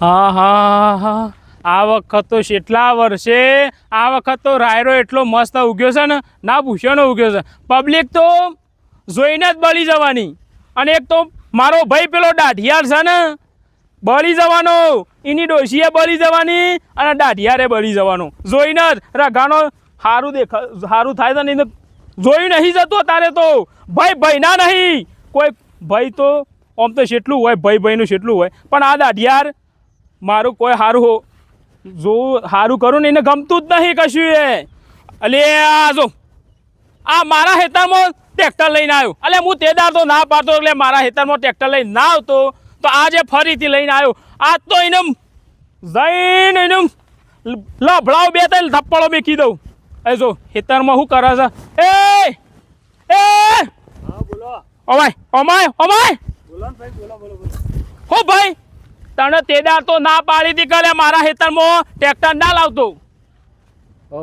હા હા હા આ વખત તો કેટલા વર્ષે આ વખત તો રાયરો એટલો મસ્ત ઉગ્યો છે ને ના ભૂસ્યોનો ઉગ્યો છે. પબ્લિક તો જોઈને જ બળી જવાની. અને એક તો મારો ભાઈ પેલો દાઢિયાર છે ને બળી જવાનો, એની ડોશીએ બળી જવાની અને દાઢિયારે બળી જવાનો. જોઈને જ રગાનો સારું થાય છે ને એને જોઈ નહીં જતો તારે તો. ભાઈ ના નહીં કોઈ ભાઈ તો આમ તો કેટલું હોય ભાઈનું કેટલું હોય, પણ આ દાઢિયાર મારું કોઈ સારું કરું ને એને ગમતું જ નહીં કશું. અલે આ જો આ મારા ખેતરમાં ટ્રેક્ટર લઈને આવ્યો. અલે હું તેદાર તો ના પાડતો એટલે મારા ખેતરમાં ટ્રેક્ટર લઈને ના આવતો તો આજે ફરીથી લઈને આવ્યો. આજ તો એને જઈને એને લભડાવ બે ત્રણ થપ્પડો મેકી દઉં. એ જો ખેતરમાં શું કરે છે? એ બોલો. અમાય હો ભાઈ, તને તેદાર તો ના પાડી હતી કે મારા ખેતરમાં ટ્રેક્ટર ના લાવતો.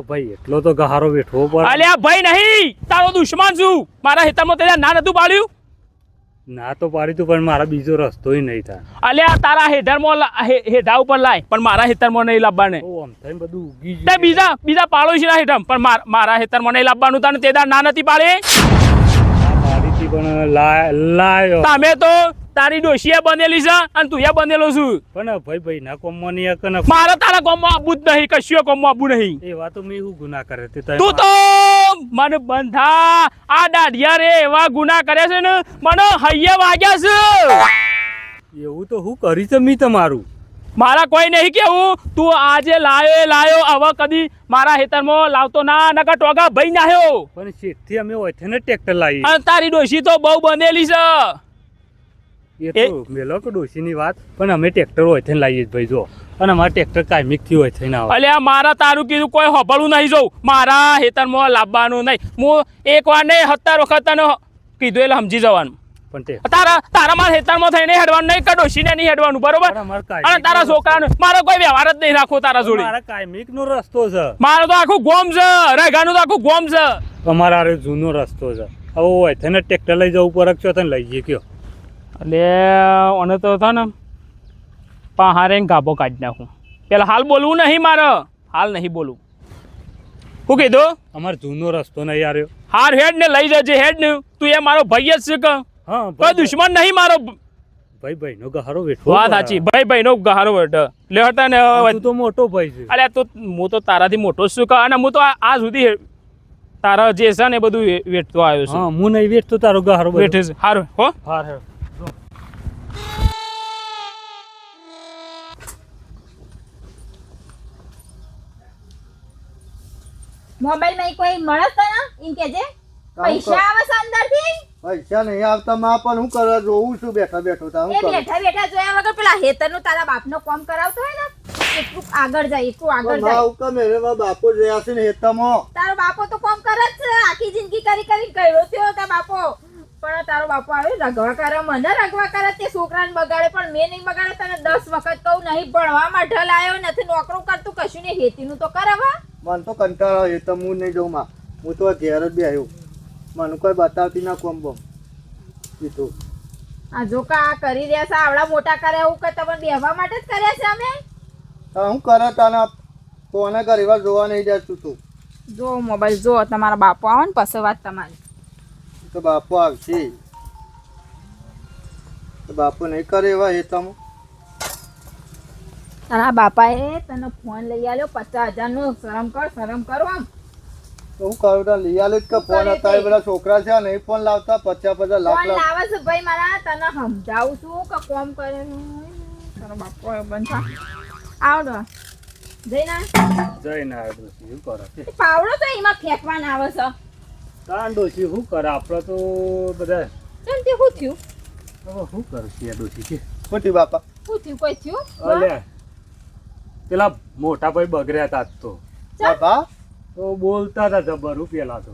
ભાઈ એટલો તો ગહારો બેઠવો પડે. અલ્યા ભાઈ નહીં, તારો દુશ્મન છું. મારા ખેતરમાં તેદાર ના નતું પાડ્યું. ના તો પાડી તું, પણ મારા બીજો રસ્તોય નહીં થાય. અલ્યા તારા હેઠા ઉપર લાય, પણ મારા ખેતરમાં નહીં લાવવાને. આમ થઈને બધું ઉગી તે બીજા પાડોશીના હેઠળ, પણ મારા ખેતરમાં નહીં લાવવાનું. તને તેદાર ના નથી પાડે. પાડી પણ લાયો. તમે તો તારી ડોશીએ બનેલી છે અને તું બનેલો છું. પણ ભાઈ ના કોમમાં નહીં કને. મારે તારા કોમમાં આવવું જ નહીં, કશું કોમમાં આવવું નહીં. એ વાતો મેં શું ગુના કરે તે તું તો મને બંધા આ દાઢિયા રે એવા ગુના કરે છે ને મને હૈયે વાગ્યા છે. એવું તો હું કરી છે મી તમારું. મારા કોઈ નહીં કેવું. તું આજે લાયો હવે કદી મારા ખેતરમાં લાવતો ના, નકા ટોગા ભાઈ નાખ્યો. પણ શેઠથી અમે હોય છે ને ટ્રેક્ટર લાવી. અને તારી ડોશી તો બહુ બનેલી છે. એ તો મેલો કે ડોશીની વાત, પણ અમે ટ્રેક્ટર હોય છે લાવીએ ભાઈ. જો અને અમારા ટ્રેક્ટર કાયમિક થી હોય છે ને આવે. અલ્યા મારા તારું કીધું કોઈ હોભળું નહીં જવું. મારા ખેતરમાં લાવવાનું નહીં. હું એક વાર નહીં 17 વખત તને કીધું એટલે સમજી જવાનું. પણ તારા મારા ખેતરમાં થઈને હેડવાનું નહીં, કે ડોશીને નહીં હેડવાનું, બરોબર? અને તારા છોકરાનો મારો કોઈ વ્યવહાર જ નહીં રાખવો તારા જોડે. મારા કાયમિક નો રસ્તો છે. મારો તો આખું ગોમ છે, રેગાનું તો આખું ગોમ છે. અમારા આ જૂનો રસ્તો છે. હવે હોય છે ને ટ્રેક્ટર લઈ જવું પર છો તને લઈ જઈએ કયો. એટલે અને તો થાય ને પહારે ગાભો કાઢી નાખું. પેલા હાલ બોલવું નહીં મારે, હાલ નહીં બોલવું. શું કીધું? અમારો જૂનો રસ્તો નહીં આવ્યો. હાર હેડ ને લઈ જજે, હેડ ને. તું એ મારો ભાઈ જ છે કે? હા, કોઈ દુશ્મન નહીં મારો. ભાઈ નો ગહારો બેઠો. વાત સાચી, ભાઈ નો ગહારો બેઠો. લે હતા ને તું તો મોટો ભાઈ છે. અલ્યા તો હું તો તારાથી મોટો જ છું, અને હું તો આ સુધી તારા જે છે ને એ બધું વેઠતો આવ્યો છું. હા, હું નહીં વેઠતો, તારો ગહારો વેઠે છે. હારું હો. હાર મોબાઈલ માં કોઈ મળે તો ના એમ કેજે. પૈસા આવે છે અંદરથી? પૈસા નહીં આવતા માં, પણ હું કરવા જોઉં છું બેઠા બેઠો. એ બેઠા જોયા વગર પેલા હેતરનું તારા બાપનો કામ કરાવતો હોય ને એટલું આગળ જાય. બાપો રહ્યા છે ને હેતામાં. તારો બાપો તો કામ કરે જ છે, આખી જિંદગી કરી કર્યો થયો તારો બાપો. પણ તારો બાપો આવે રગવા કરે, મને રગવા કરે, તે છોકરાને બગાડે. પણ મેં નહીં બગાડે. તને 10 વખત કહું નહીં ભણવા માટે લાયો નથી, નોકરું કરતું કશું નહીં, હેતીનું તો કરાવા. મને તો કંટાળો હેતા, હું નહીં જઉં માં. હું તો ઘેર જ બેહ્યો, મને કોઈ બતાવતી ના કોમ બોમ કીધું. આ જો કા કરી રહ્યા છે આવડા મોટા કરે એવું કે તમે બેહવા માટે જ કર્યા છે અમે. હું કરે તને કોને ઘરે જોવા નહીં જતું તું. જો મોબાઈલ જો, તમારા બાપો આવે ને પછી વાત તમારી. તો બાપો આવશે, તો બાપો નહીં કરે એવા હેતામાં. તારા બાપાએ તને ફોન લઈ આવ્યો 50,000 નો. શરમ કરો આમ. તો હું કરું તા લઈ આલે કે ફોન હતા એ બધા છોકરા છે નહીં ફોન લાવતા 50-50 લાખ ફોન લાવે છે ભાઈ મારા. તને સમજાવું છું કે કોમ કરે. તારો બાપો બંધ થા. આવડો જઈને આવ્યો. શું કરે પાવડો તો એમાં ફેંકવાના આવે છે. તાન ડોશી શું કરે? આપણે તો બધા કેમ તે શું થયું? હવે શું કરશે ડોશી કે ખોટી બાપા. શું થયું? કોઈ થયું? અલે પેલા મોટા ભાઈ બગડ્યા હતા તો બાપા તો બોલતા હતા જબરું પેલા તો,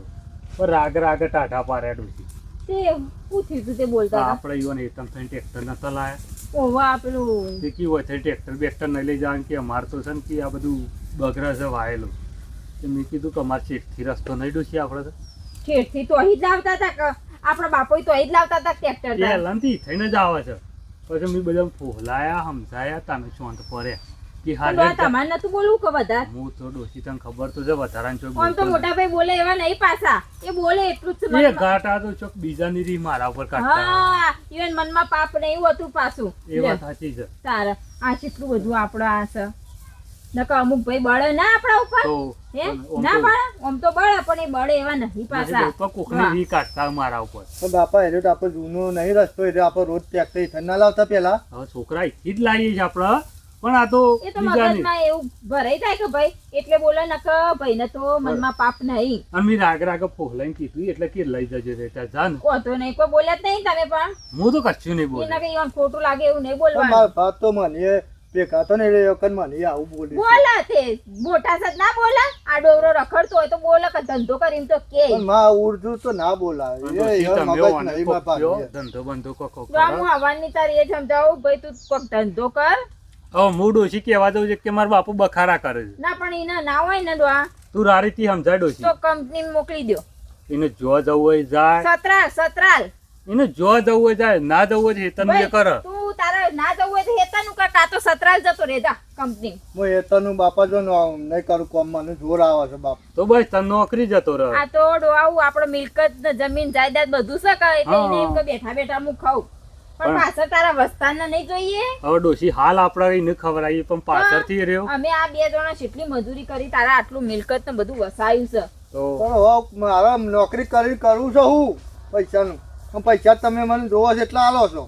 પણ રાગ ટાઢા પાડ્યા ડોશી. તે શું થયું તું તે બોલતા હતા? આપણે ઈવન એકદમ થઈને ટ્રેક્ટર નતા લાયા. ઓવા પેલું તે કી હોય છે ટ્રેક્ટર બેક્ટર નહીં લઈ જવાનું કે અમારે તો છે ને કે આ બધું બગડા છે વાયેલું. મેં કીધું કે અમારે ચેટથી રસ્તો નહીં ડોશી. આપણે તો છેડથી તો અહીં જ લાવતા હતા કે આપણા બાપો તો અહીં જ લાવતા હતા ટ્રેક્ટર. પહેલાંથી થઈને જ આવે છે, પછી મેં બધા ફોલાયા સમજાયા તમે શાંત પડ્યા કે પણ હાલ ડોહા તમારે નતું બોલવું કે વધારે હું તો ડોશી તને ખબર તો છે વધારાને ચોક આમ તો મોટા ભાઈ બોલે એવા નહીં પાછા એ બોલે એટલું જ છે એ મનમાં. ઘાટા તો ચોક બીજાની રી મારા ઉપર કાઢતા હા ઈવન મનમાં પાપ ને એવું હતું પાછું એ વાત સાચી છે તારે આ કેટલું બધું આપણો આ છે નકર અમુક ભાઈ બળે ના આપણા ઉપર તો હે આમ ના તો બળે આમ તો બળે પણ એ બળે એવા નહીં પાછા ઉપર કોકની રી કાઢતા મારા ઉપર પણ બાપા એટલે તો આપણે જૂનો નહીં રસ્તો એટલે આપણે રોજ ટ્રેક્ટર હેઠળ ના લાવતા પેલા હવે છોકરા એટલી જ લાવીએ છીએ આપણે પણ આ તો એ તો બીજાની મગજમાં એવું ભરાઈ જાય કે ભાઈ એટલે બોલે નકર ભાઈને તો મનમાં પાપ નહીં અને મેં રાગ રાગ ફોલાઈને કીધું એટલે કે લઈ જજે રે ત્યાં જા ને કોતો નહીં કોઈ બોલ્યા જ નહીં તમે પણ હું તો કશું નહીં બોલ એના કઈ આમ ખોટું લાગે એવું નહીં પણ મારા બોલવાનું બાપ તો મને ભેગા તો ને એટલે એ વખત મને આવું બોલી બોલે તે મોટા સદ ના બોલે આ ડોબરો રખડતો હોય તો બોલે કે ધંધો કરીને તો કે પણ માં ઉર્દુ તો ના બોલાય અને એ ડોશી મગજ તમે ઓને નહીં કોક બાપા કયો, ધંધો બંધો કોક તો આ હું હવાની તારી એ સમજાવું ભાઈ તું કોક ધંધો કર હવે હું ડોશી કહેવા દઉં છે કે મારા બાપુ બખારા કરે છે ના પણ એને ના હોય ને ડોહા તું રારીથી સમજાય ડોશી તો કંપની મોકલી દો એને જો જવું હોય જાય સતરાલ એને જો જવું હોય જાય ના જવું હોય હેતન જે કર તું તારે ના જવું હોય તો હેતાનું કર કાં તો સતરાલ જતો રે જા કંપની હું એતાનું બાપા જો નહીં કરું કોમ મને જોર આવે છે બાપ તો બસ તને નોકરી જતો રહે આ તો ડોહાવું આપણો મિલકત ને જમીન જાયદાદ બધું છે કે એટલે હા. એને એમ કે બેઠા બેઠા હું ખાઉં પણ પણ- પાછળ તારા વસ્તાને નહીં જોઈએ હવે ડોશી હાલ આપડે એને ખબર આવી પણ પાછળથી રહ્યો અમે આ બે જણા જેટલી મજૂરી કરી તારા આટલું મિલકત ને બધું વસાયું છે તો પણ હવે મારા નોકરી કરી કરું છું હું પૈસાનું પણ પૈસા તમે મને જોવો છે એટલા આલો છો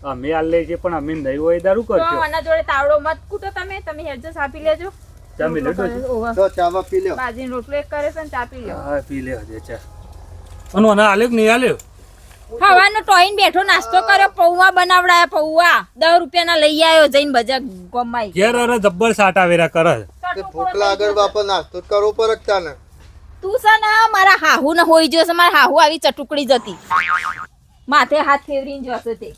અમે હાલ લઈએ છીએ પણ અમે નહીં હોય દારૂ તો કરશો આના જોડે તાવડો મત કૂટો તમે હેડજસ આપી લેજો તમે લે ડોશી. ઓવા. તો ચાવા પી લ્યો બાજીનો રોટલો એક કરે છે ને ચા પી લ્યો હા પી લે હજે ચા અને ઓના હાલ્યો કે નહીં હાલ્યો હવાનો ટોઈન બેઠો નાસ્તો કર્યો પૌવા બનાવડાયા પૌવા 10 રૂપિયાના લઈ આવ્યો જઈને બજાર ગમાઈ ઘેર અરે જબ્બર સાટા વેરા કરે તે ભૂખ લાગે બાપા નાસ્તો જ કરવો પડે કે તાને તું છે ને મારા હાહુ ને હોઈ ગયો છે મારા હાહુ આવી ચટુકડી જતી માથે હાથ ફેવરીને જશે તે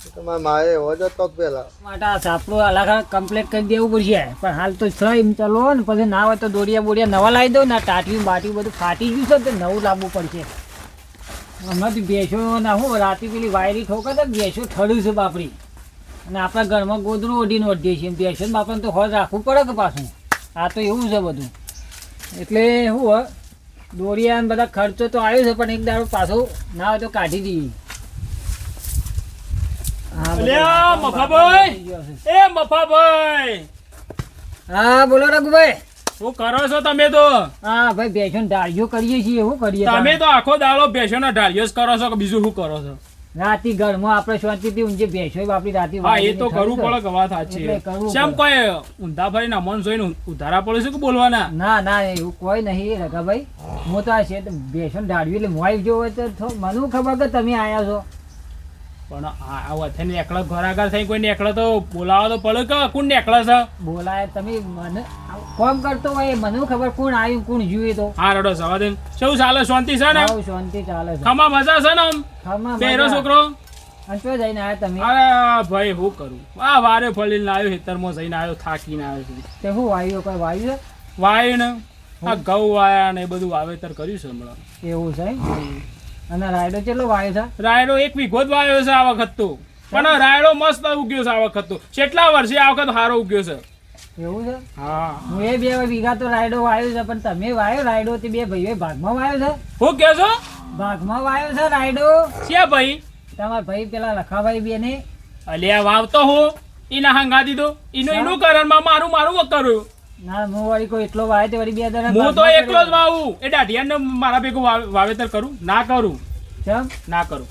તમારા માએ એવો જ હતો પેલા માટે આ સાપડું અલગ કમ્પ્લીટ કરી દેવું પડશે પણ હાલ તો છે એમ ચલો ને પછી ના હોય તો દોરિયા બોરિયા નવા લાવી દઉં ને ટાટી બાટી બધું ફાટી ગયું છે તો નવું લાવવું પડશે હમણાંથી ભેંસો ના હું રાતે પેલી વાયરી ઠોકે તો ભેંસો ઠળ્યું છે બાપડી અને આપણા ઘરમાં ગોદડું ઓઢીને ઓઢીએ છીએ ભેંસો બાપાને તો હોજ રાખવું પડે કે પાછું આ તો એવું છે બધું એટલે શું હોય દોરિયા ને બધા ખર્ચો તો આવ્યો છે પણ એક દાડો પાછો ના હોય તો કાઢી દઈએ હા, અલ્યા, બધો મફાભાઈ! થઈ ગયો છે. એ મફાભાઈ હા બોલો રઘુભાઈ શું કરો છો તમે તો હા ભાઈ ભેંસો ઢાળીઓ કરીએ છીએ શું કરીએ તમે તારે? તો આખો દાડો ભેંસોના ઢાળિયો જ કરો છો કે બીજું શું કરો છો રાતે ઘરમાં આપણે શાંતિથી ઊંઘે ભેંસો આપણી રાતે હા એ વાળીને તો કરવું ખરી પડે કે વાત સાચી એટલે કરવું છે. શેમ પડે. કોઈ ઊંધા ફરીને અમન જોઈને ઉધારા પડે છે કે બોલવાના ના ના એવું કોઈ નહીં રઘાભાઈ હું તો આ છે ભેંસો ઢાળવી એટલે મોય જો હોય તો મને ખબર કે તમે આયા છો પણ આ વથે એકલો ઘર આગળ થઈ કોઈ એકલો તો બોલાવો તો પડે કે કોણ એકલો છે બોલાય તમે મને કોમ કરતો હોય મને ખબર કોણ આવ્યું કોણ જોઈએ તો હા રડો સવા દે શું ચાલે શાંતિ છે ને આવું શાંતિ ચાલે છે ખમા મજા છે ને આમ ખમા પહેરો મજા. છોકરો અને તો જઈને આયા તમે અરે ભાઈ શું કરું આ વારે ફળીને આવ્યો ખેતરમાં જઈને આવ્યો થાકીને આવ્યો છું તે શું વાયુ કોઈ વાયુ છે વાય ને આ ઘઉં વાયા ને એ બધું વાવેતર કર્યું છે હમણાં એવું છે અને રાયડો કેટલો વાયુ છે રાયડો 1 વીઘો જ વાવ્યો છે આ વખત તો પણ રાયડો મસ્ત ઉગ્યો છે આ વખત તો કેટલા વર્ષે આ વખત સારો ઉગ્યો છે એવું છે હા હું એ 2 વીઘા તો રાયડો વાયો છે પણ તમે વાયો રાયડો તે બે ભાઈઓ ભાગમાં વાયો છે હું કહો છો ભાગમાં વાયો છે રાયડો છે ભાઈ તમારા ભાઈ પેલા લખાભાઈ બેને અલ્યા વાવતો હું ઈના હંગા દીધો એનું કારણ મારું કરું ના હું વળી કોઈ એટલો વાય તે વળી 2 દડા હું તો એકલો જ વાવું એ દાઢિયાને મારા ભેગું વાવેતર કરું ના કરું ચમ ના કરું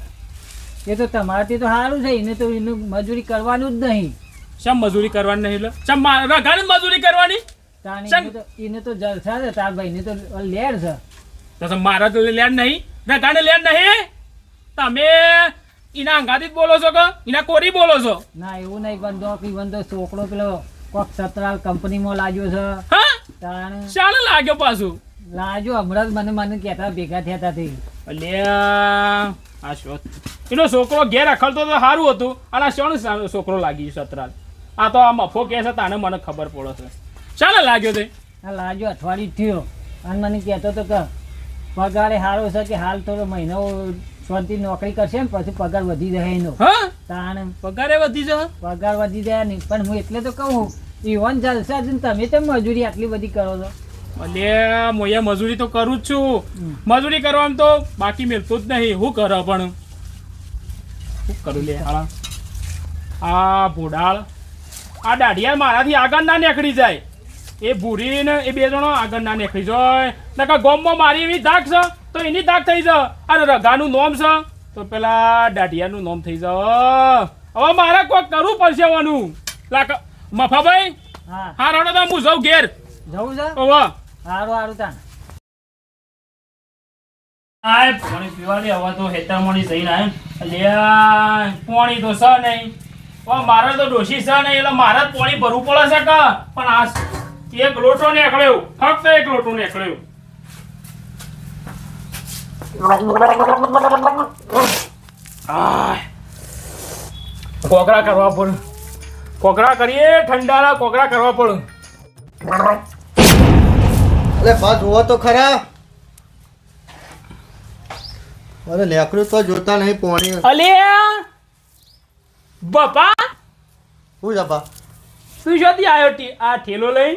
એ તો તમારાથી તો સારું છે એને તો એનું મજૂરી કરવાનું જ નહીં શેમ મજૂરી કરવાની નહીં એટલે શેમ રઘાની મજૂરી કરવાની તાણી ચમ. એને તો જલસા છે તાર ભાઈને તો લેર છે તો મારા તો લેડ નહીં રઘાને લેડ નહીં તમે એના હંગાથી જ બોલો છો કે એના કોરી બોલો છો ના એવું નહીં બંધો બંધો છોકરો પેલો કોક સતરાલ કંપનીમાં લાગ્યો છે હા તાણ શાને લાગ્યો પાછું લાજો હમણાં જ મને કહેતા ભેગા થયા હતા તે અલ્યા આ શોધ એનો છોકરો ઘેર અખલતો તો સારું હતું અને આ શોનો છોકરો લાગી ગયો સતરાલ આ તો આ મફો કહે છે તાને મને ખબર પડે છે શાને લાગ્યો તે આ લાજો અઠવાડિયું થયો અને મને કહેતો હતો કે પગારે સારો છે કે હાલ થોડો મહિનો શાંતિ નોકરી કરશે ને પછી પગાર વધી જાય એનો હા તાણ પગારે વધી છે પગાર વધી જાય નહીં પણ હું એટલે તો કહું ઈવન જલસા છે ને તમે તો મજૂરી આટલી બધી કરો છો અલ્યા મોયા મજૂરી તો કરું જ છું મજૂરી કરવામાં તો બાકી મેળતું જ નહીં હું કરે પણ શું કરું લે હાલા આ ભોડાળ આ દાઢિયા મારાથી આગળ ના નીકળી જાય એ ભૂરી ને એ બે જણો આગળ ના નીકળી જાય નકા ગોમમાં મારી એવી ધાક છે તો એની ધાક થઈ જાય અને રઘાનું નોમ છે તો પેલા દાઢિયાનું નોમ થઈ જાય હવે મારે કોઈક કરવું પડશે વાનું મફાભાઈ હા હા રડો તો હું જાઉં ઘેર જવું છે ઓવા સારું સારું તાણ આય પાણી પીવાની હવે તો હેતરમણી જઈને આય અલ્યા પાણી તો છે નહીં મારે તો ડોશી છે નહીં એટલે મારે જ પાણી ભરવું પડે છે કે પણ આ એક લોટો નીકળ્યો ફક્ત એક લોટો નીકળ્યો કોકરા કરવા પડે કોકરા કરીએ ઠંડાના કોકરા કરવા પડે અરે બા જોવો તો ખરા અરે લેકડું તો જોતા નહીં પોણી અલ્યા બાપા શું છે બા તું જોતી આવ્યો આ ઠેલો લઈ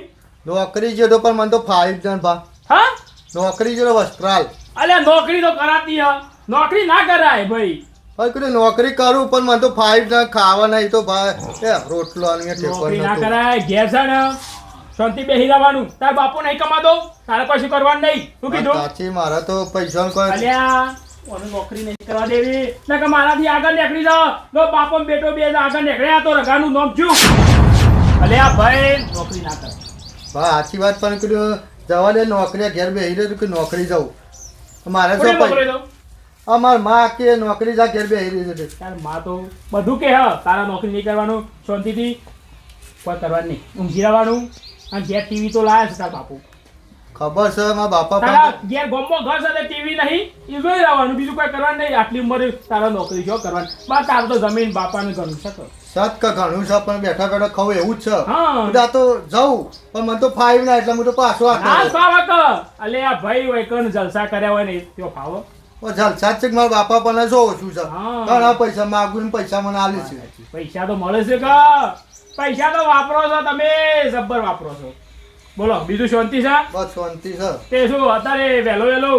નોકરી જેતો પણ મને તો ફાઈવ જણ બા હા નોકરી જેતો વસ્ત્રાલ અલ્યા નોકરી તો કરાતી હ નોકરી ના કરાય ભાઈ હવે કીધું નોકરી કરું પણ મને તો ફાઈવ જણ ખાવા નહીં તો ભાઈ એ રોટલો અને નોકરી ના ઠેકો કરાય ઘેર છે ને શાંતિ બેહી રહેવાનું તાર બાપુ નહીં કમાતો તારે કશું કરવાનું નહીં શું કીધું સાચી મારા તો પૈસા કોઈ અલ્યા ઓને નોકરી નહીં કરવા દેવી ના કે મારાથી આગળ નીકળી જાઓ લો બાપો ને બેટો બે આગળ નીકળ્યા તો રઘાનું નામ શું અલ્યા ભાઈ નોકરી ના કરે બા સાચી વાત પણ કીધું જવા દે નોકરી ઘેર બેહી રહ્યો કે નોકરી જાઉં મારે કોને શું નોકરી દો અમાર માં કે નોકરી જા ઘેર બેહી રહી છે તાર માં તો બધું કે હ તારા નોકરી નહીં કરવાનું શાંતિથી કોઈ કરવાનું નહીં ઊંઘી રહેવાનું અને ઘેર ટીવી તો લાયા છે તાર બાપુ ખબર છે મારા બાપા તારા પણ ઘેર ગોમમાં ઘર સાથે ટીવી નહીં એ જોઈ રહેવાનું બીજું કોઈ કરવાનું નહીં આટલી ઉંમરે તારા નોકરી જો કરવાની બા તારું તો જમીન બાપાને ઘણું છે તો સત કે ઘણું છે પણ બેઠા બેઠા ખાવું એવું જ છે હા બધા તો જાઉં પણ મને તો ફાઈવ ના એટલે હું તો પાછો ના આખો ફાવે કે અલે આ ભાઈ વૈકણ જલસા કર્યા હોય ને त्यो ફાવો જલસા જ છે કે મારા બાપા પણ જો ઓછું છે હા. ઘણા પૈસા માગું ને પૈસા મને આલે છે પૈસા તો મળે છે કે પૈસા તો વાપરો છો તમે જબ્બર વાપરો છો બોલો બીજું શાંતિ છે બસ શાંતિ છે તે શું અત્યારે વહેલો વહેલો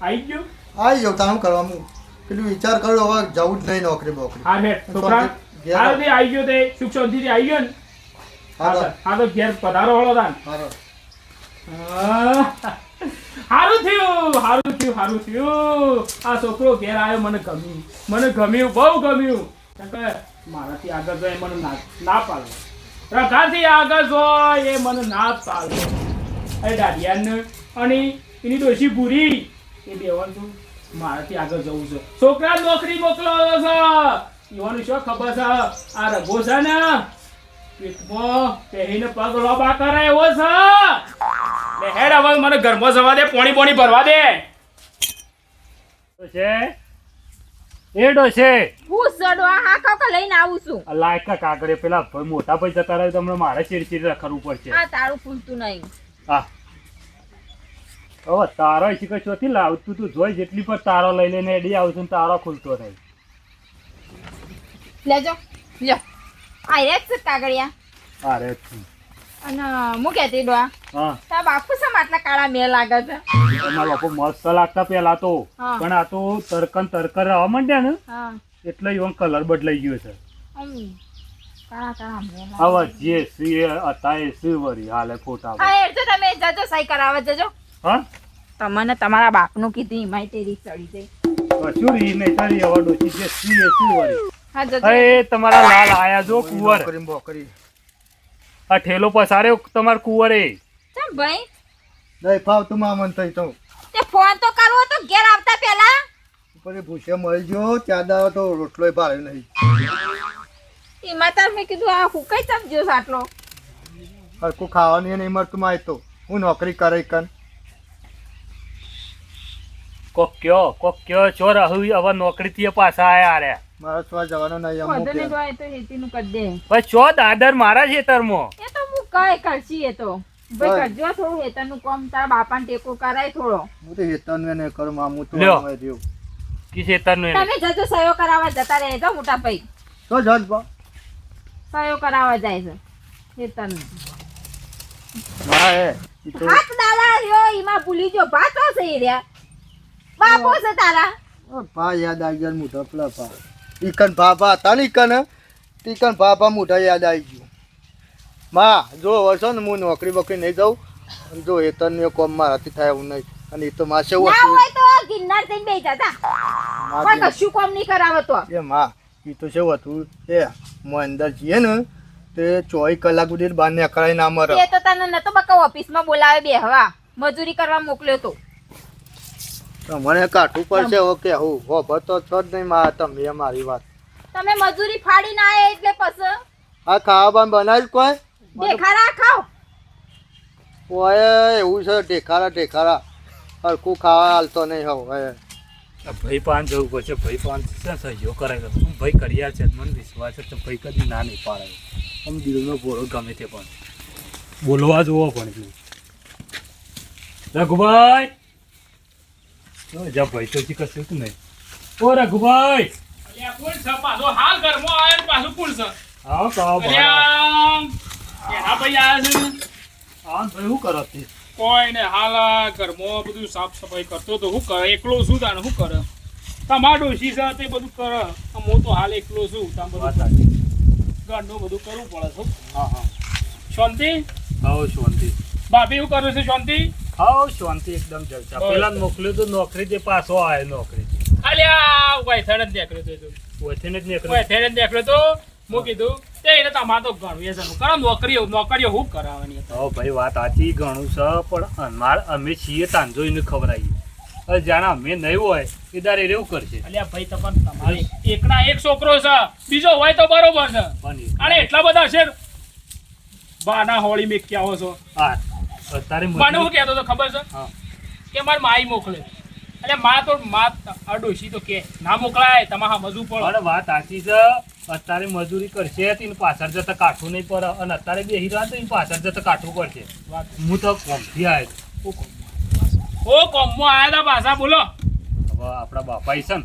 આવી ગયું આવી જાઉં તારું કરવાનું પેલું વિચાર કર્યો હવે જવું જ નહીં નોકરી બોકરી હા હે છોકરા ઘેર હા તે આવી ગયો તે સુખ શાંતિથી આવી ગયો ને હાલો. હા તો ઘેર પધારો હળો તાન હાલો. હારું થયું આ છોકરો ઘેર આવ્યો મને ગમ્યું બહુ ગમ્યું કેમ કે મારાથી આગળ જાય મને ના પાડે રખાથી આગળ જાય એ મને ના જ પાડે અરે દાડિયાને અને એની ડોશી ભૂરી એ બેવાનું મારાથી આગળ જવું છે છોકરા નોકરી મોકલો છે એવાનું શું ખબર છે આ રઘો છે ને પેટમાં પહેરીને પગ લોબા કરે એવો છે લે હેડ હવે મને ઘરમાં જવા દે પોણી ભરવા દે છે એડો છે હું સડવા હા કાકા લઈને આવું છું લાયકા કાગળે પેલા ભાઈ મોટા ભાઈ જતા રહે તો હમણાં મારે ચીડચીડ રખડવું પડશે આ તારું ફૂલતું નહીં હા હવે તારો શીખર ચોથી લાવતું તું જોઈ જેટલી પર તારો લઈ લઈને એડી આવશું ને તારો ખુલતો નહીં લેજો લ્યો આ એક છે કાગળિયા અરે અને હું કહેતી ડોહા હા તારા બાપુ શા આટલા કાળા મેં લાગે છે તમારા બાપુ મસ્ત લાગતા પેલા તો હા. પણ આ તો તરકર રહેવા માંડ્યા ને હા એટલે એવો કલર બદલાઈ ગયો છે આમ કાળા કાળા મેં લાગે. હવે જે સી હતા એ સી વરી હાલે ફોટા હા એ તો તમે જજો સહી કરાવવા જજો હા તમને તમારા બાપનું કીધું એમાંય તેરી ચડી જાય કશું રી નહીં તારી હવે ડોસી જે સી એ સી વરી હા જજો અરે તમારા લાલ આયા જો કુંવર નોકરી બોકરી આ ઠેલો પસાર્યો તમાર કુંવરે ચમ ભાઈ નહીં ફાવતું મામન થઈ તો તે ફોન તો કરવો તો ઘેર આવતા પહેલા પછી ભૂસે મળી ગયો ત્યાં દાડો તો રોટલોય ભારે નહીં એમાં તાર મેં કીધું આ હું કઈ સમજ્યો છે આટલો હરકું ખાવાનું નહીં મળતું માં તો હું નોકરી કરે કન કોક કયો ચોર હવે નોકરી થી પાછા આયા રે મારા સ્વા જવાનો નહીં વધુ અમુક ને ડોહા એ તો હેતીનું કરી દે પછી ચો દાદર મારા ખેતરમાં એ તો હું કઈ કરશી એ તો ભાઈ હા. કરજો થોડું હેતરનું કામ તારા બાપાને ટેકો કરાય થોડો હું તો હેતન ને કરું મામું તો લ્યો. અમે રહ્યું. કે શેતરનું એને તમે જજો સહયો કરાવવા જતા રહેજો મોટા ભાઈ તો જજ બા સહયો કરાવવા જાય છે ખેતરનું. હા એ ઈ તો હાથ દાડા રહ્યો એમાં ભૂલી ગયો ભાતો છે ઈ રહ્યા બાપો છે તારા ભા યાદ આવી ગયા મોટા પેલા ભા ઈકન ભાભા હતા ને ઈકન ભાભા મોટા યાદ આવી ગયું માં જો વર્ષો ને હું નોકરી બકરી નહીં જાઉં અને જો એ તને કોમ મારાથી થાય એવું નહીં અને એ તો માં છે ના વસ્તુ હોય તો ગિરનાર જઈને બેસી જતા કોઈ કશું કામ નહીં કરાવતો એ માં એ તો શું હતું એ હું અંદર જઈએ ને તે 24 કલાક સુધી બહાર નીકળાય ના મરે તે તો તને નતો બકા ઓફિસમાં બોલાવે બેહવા મજૂરી કરવા મોકલ્યો તો મને કાઠું પડશે હવે કે હું હોભર તો છો જ નહીં માં તમે મારી વાત તમે મજૂરી ફાડી ના આયા એટલે પછી આ ખાવા બનાવ્યું કોઈ દેખાડા ખાઓ ઓય એવું છે ઢેખારા હરખું ખાવા હાલતો નહીં હવે ભાઈ પાન જવું પડશે ભાઈ પાન છે સહયો કરાય ભાઈ કરિયાર છે મને વિશ્વાસ છે તો ભાઈ કદી ના નહીં પાડે આમ દિલનો ભોળો ગમે તે પણ બોલવા જોવો પણ એટલું રઘુભાઈ જા ભાઈ તો જી કશું તું નહીં ઓ રઘુભાઈ અલ્યા કોણ છે પાછો હાલ ઘરમાં આયો ને પાછું કોણ છે આવો કાવ અલ્યા એના ભાઈ આયા છે ને? હા ભાઈ શું કરો તે કોઈ ને હાલ આ ઘરમાં બધું સાફ સફાઈ કરતો તો શું કરે એકલો શું તાને શું કરે તમારા ડોશી છે તે બધું કરે હું તો હાલ એકલો છું તમે વાત બધું સાચી ઘરનું બધું કરવું પડે છે હા હા શાંતિ આવો શાંતિ ભાભી એવું કરે છે શાંતિ આવો શાંતિ એકદમ જલસા બસ. પેલા મોકલ્યું તો નોકરી તે પાછો આવ્યો નોકરી અલ્યા વૈથણ જ નીકળ્યો તો ઓથેને જ નીકળ્યો વૈથણ જ નીકળ્યો તો હું કીધું તે એને તમારે તો ઘણું એ જણું કરો નોકરીઓ શું કરાવવાની હતી? હા ભાઈ વાત સાચી ઘણું છે પણ અમે છીએ તાંજો એને ખવડાવીએ હવે જાણે અમે નહીં હોય એ દારે એવું કરશે અલ્યા ભાઈ તો પણ તમારે એકના એક છોકરો છે બીજો હોય તો બરોબર છે પણ અરે એટલા બધા છે બાના હોળી મેં ક્યાં છો હા અત્યારે બાને હું કહેતો તો ખબર છે હા કે મારી માઈ મોકલે એટલે મા ડોશી તો કે ના મોકલાય તમારે સમજવું પડે પણ વાત સાચી છે અત્યારે મજૂરી કરશે તો એને પાછળ જતા કાઠું નહીં પડે અને અત્યારે બેસી રહ્યા તો એને પાછળ જતા કાઠું પડશે વાત હું તો કોમથી આવ્યો ઓ કોમમાં આયા તા પાછા બોલો હવે આપણા બાપા છે ને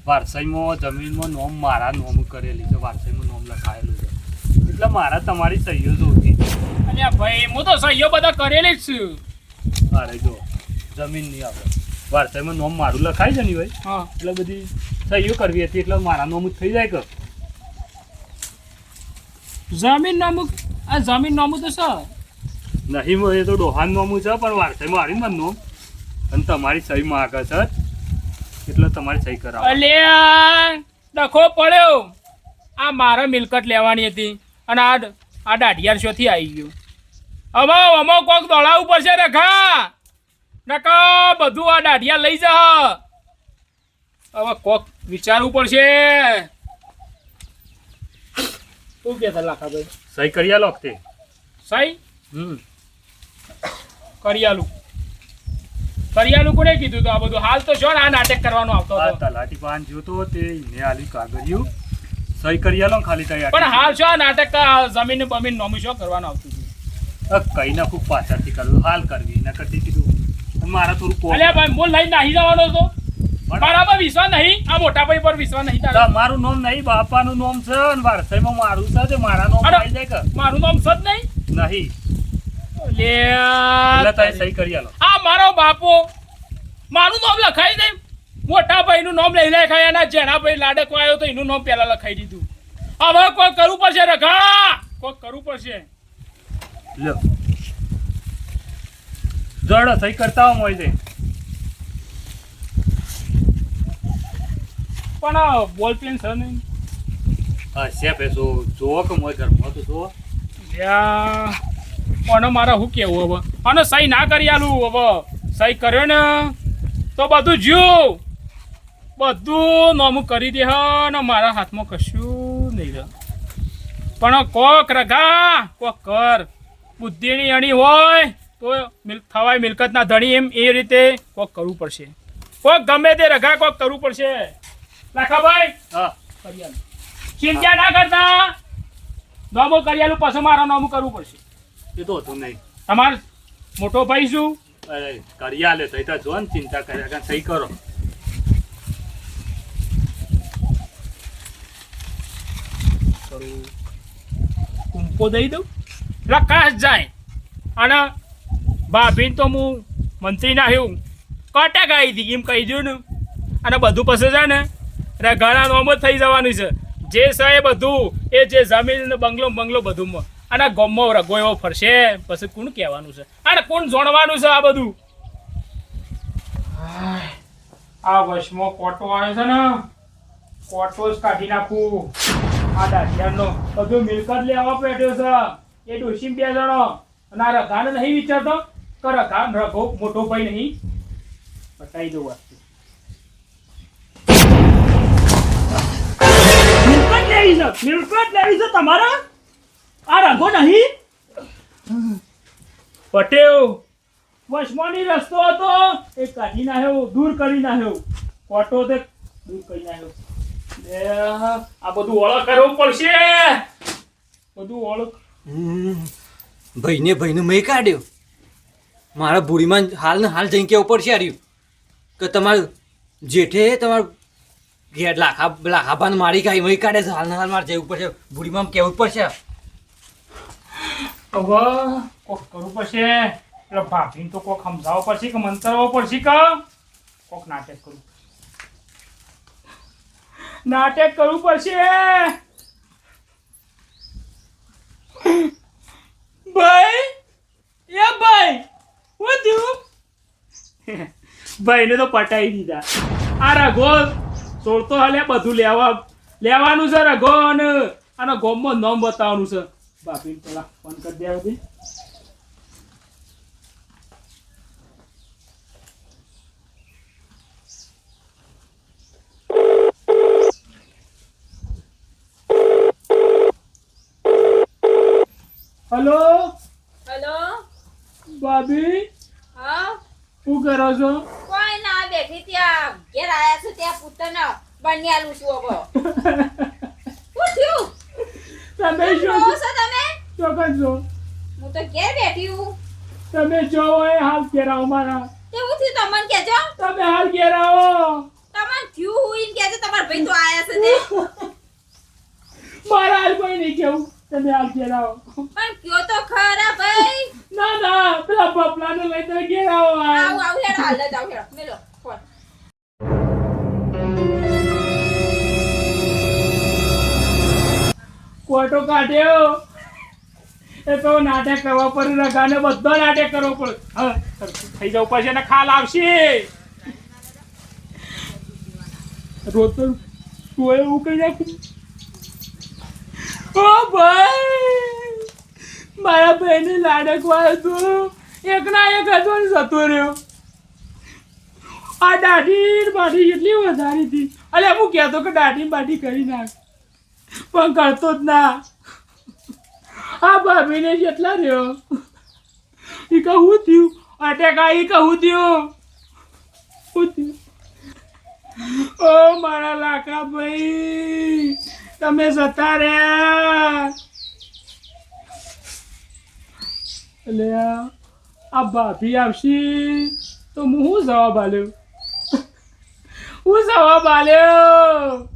વારસાઈમાં જમીનમાં નોમ મારા નોમ કરેલી છે વારસાઈમાં નોમ લખાયેલું છે એટલે મારા તમારી સહીઓ જોતી અલ્યા ભાઈ હું તો સહીઓ બધા કરેલી જ છું અરે જો જમીન નહીં આપણે વારસાઈમાં નોમ મારું લખાય છે ને ભાઈ હા એટલે બધી સહીઓ કરવી હતી એટલે મારા નોમ જ થઈ જાય કે જમીન નામું આ જમીન નામું તો છે નહીં એ તો ડોહાન નોમું છે પણ વારસાઈમાં હારી મને નોમ અને તમારી સહી માગે છે એટલે તમારી સહી કરાવો અલ્યા ડખો પડ્યો આ મારે મિલકત લેવાની હતી અને આ દાઢિયાર શોથી આવી ગયું અમા કોક દોડાવવું પડશે રખા નકા બધું આ દાઢિયા લઈ જા હવે કોક વિચારવું પડશે શું કહેતા લાખાભાઈ સહી કરી આલો તે સહી હમ કરિયાલું કોને કીધું તો આ બધું હાલ તો જો ને આ નાટક કરવાનો આવતો આ હતો તલાટી પાન જોતો તે એને આલી કાગળિયું સહી કરી આલો ને ખાલી તૈયાર પણ હાલ શું આ નાટક જમીન બમીન નોમી શું કરવાનું આવતું હતું કઈ ના ખૂબ પાછળથી કરવું હાલ કરવી એના કરતી કીધું અને મારા થોડું કોમ અલ્યા ભાઈ મોલ લઈને નાહી જવાનો હતો મારા પર વિશ્વાસ નહીં આ મોટા ભાઈ પર વિશ્વાસ નહીં તારા મારું નામ નહીં બાપાનું નામ છે અને વારસાઈમાં મારું છે તે મારા નામ અરે! આવી જાય કે મારું નામ સદ નહીં નહીં અલ્યા એટલે તમે સહી કરી આલો આ મારો બાપો મારું નામ લખાઈ દે મોટા ભાઈ નું નામ લઈ લખાય અને જેના ભાઈ લાડકો આવ્યો તો એનું નામ પહેલા લખાઈ દીધું હવે કોઈ કરવું પડશે રઘા કોઈ કરવું પડશે લ્યો જડો સહી કરતા હો મોય જાય પણ બોલ પેન છે નહીં હા છે પેસો જોવો કે મોય ઘરમાં તો જોવો અને મારે શું કેવું હવે અને સહી ના કરી આલું હવે સહી કર્યો ને તો બધું જ્યું બધું નોમું કરી દે ને મારા હાથમાં કશું નહીં રહે પણ કોક રઘા કોક કર બુદ્ધિની અણી હોય તો થવાય મિલકતના ધણી એમ એ રીતે કોક કરવું પડશે કોક ગમે તે રઘા કોક કરવું પડશે લાખાભાઈ હા કરિયાલું ચિંતા ના કરતા નોમું કરિયાલું પછી મારા નોમું કરવું પડશે એ તો હતું નહીં તમાર મોટો ભાઈ શું અરે કરી આલે તો જો ને ચિંતા કર્યા કાંઈ સહી કરો કરું કુંપો દઈ દઉં પ્રકાશ જાય અને ભાભીને તો હું મંત્રી નાખ્યું કટક આવી હતી એમ કહી દઉં ને અને બધું પછી છે ને ઘણા નોમ જ થઈ જવાનું છે જે છે એ બધું એ જે જમીન ને બંગલો બધુંમાં અને ગમો રગો એવો ફરશે પછી કોણ કહેવાનું છે અને કોણ જોણવાનું છે આ બધું આ વશમાં કોટો આવે છે ને કોટો જ કાઢી નાખું આ દાઢિયાનો બધું મિલકત લેવા બેઠ્યો છે એ ડોશી 2 જણો અને આ રઘાને નહીં વિચારતો કે રઘા રઘો મોટો ભાઈ નહીં બતાવી દઉં વાત મિલકત લેવી છે તમારા આ રઘો નહીં પટેવ વશમાની રસ્તો હતો એ કાઢી નાખ્યો દૂર કરી નાખ્યો કોટો તે દૂર કરી નાખ્યો આ બધું ઓળખ કરવું પડશે બધું ઓળખ ભાઈને મેં કાઢ્યો મારા બુઢીમાં હાલ ને હાલ જઈને કેવું પડશે આર્યું કે તમારું જેઠે તમારું ઘેર લાખાબાને મારી કાઢી મેં કાઢે છે હાલ ને હાલ મારે જવું પડશે બુઢીમાં કહેવું પડશે હવે કોક કરવું પડશે એટલે ભાભીને તો કોક સમજાવવો પડશે કે મંતરવો પડશે કે કોક નાટક કરવું પડશે ભાઈ શું થયું ભાઈને તો પટાઈ દીધા આ રઘો છોડતો હાલે બધું લેવાનું છે રઘો અને ગોમમાં નામ બતાવવાનું છે ભાભી પેલા ફોન કરી દે બધી હેલો હેલો ભાભી હા શું કરો છો કોઈ ના બેઠી ત્યાં ઘેર આયા છે ત્યાં પુત્રને બન્યાલું છું હવે શું થયું તમે છો તમે ચોક્કસ છો હું તો ઘેર બેઠી હું તમે જો એ હાલ ઘેર આવો મારા તે હું થયું તમને કહેજો તમે હાલ ઘેર આવો તમને થયું હું એમ કહેજો તમારા ભાઈ તો આયા છે તે મારા હાલ કોઈ નહીં કેવું તમે હાલ ઘેર આવો પણ કયો તો ખરા ભાઈ ના પેલા બપલાને લઈ તમે ઘેર આવો આવ હેડ હાલ જ આવ હેડ મેલો ફોન કોટો કાઢ્યો એ તો નાટક કરવા પડે રગાને બધો નાટક કરવો પડે હા થઈ જવું પછી એને ખાલ આવશે રોજ તો તું એવું કહી નાખું ઓ ભાઈ મારા ભાઈને લાડકવા હતું એક ના એક હતો ને જતો રહ્યો આ દાઢી બાઢી એટલી વધારી હતી અરે હું કહેતો કે દાઢી બાઢી કરી નાખ પણ કરતો જ ના આ ભાભીને જેટલા રહ્યો એ કહું થયું અટેક આવી કહું થયું ઓ મારા લાખા ભાઈ તમે જતા રહ્યા એટલે આ ભાભી આવશે તો હું જવાબ આલ્યો